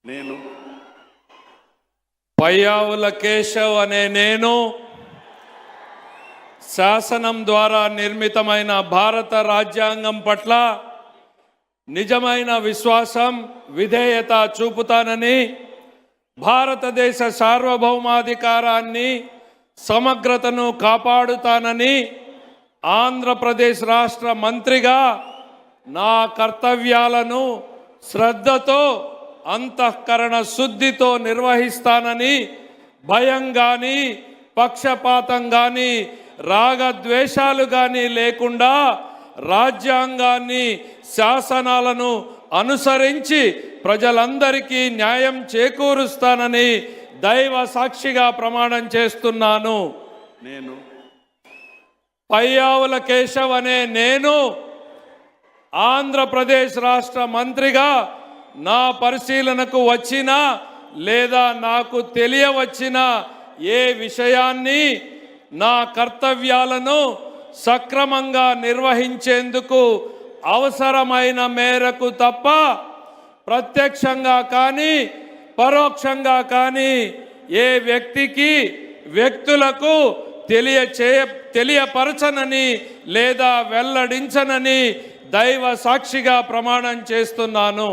నేను పయ్యావుల కేశవ్ అనే నేను శాసనం ద్వారా నిర్మితమైన భారత రాజ్యాంగం పట్ల నిజమైన విశ్వాసం విధేయత చూపుతానని, భారతదేశ సార్వభౌమాధికారాన్ని సమగ్రతను కాపాడుతానని, ఆంధ్రప్రదేశ్ రాష్ట్ర మంత్రిగా నా కర్తవ్యాలను శ్రద్ధతో అంతఃకరణ శుద్ధితో నిర్వహిస్తానని, భయం కానీ పక్షపాతం కానీ రాగద్వేషాలు కానీ లేకుండా రాజ్యాంగాన్ని శాసనాలను అనుసరించి ప్రజలందరికీ న్యాయం చేకూరుస్తానని దైవ సాక్షిగా ప్రమాణం చేస్తున్నాను. నేను పయ్యావుల కేశవ్ అనే నేను ఆంధ్రప్రదేశ్ రాష్ట్ర మంత్రిగా నా పరిశీలనకు వచ్చిన లేదా నాకు తెలియవచ్చిన ఏ విషయాన్ని నా కర్తవ్యాలను సక్రమంగా నిర్వహించేందుకు అవసరమైన మేరకు తప్ప ప్రత్యక్షంగా కానీ పరోక్షంగా కానీ ఏ వ్యక్తికి వ్యక్తులకు తెలియపరచనని లేదా వెల్లడించనని దైవ సాక్షిగా ప్రమాణం చేస్తున్నాను.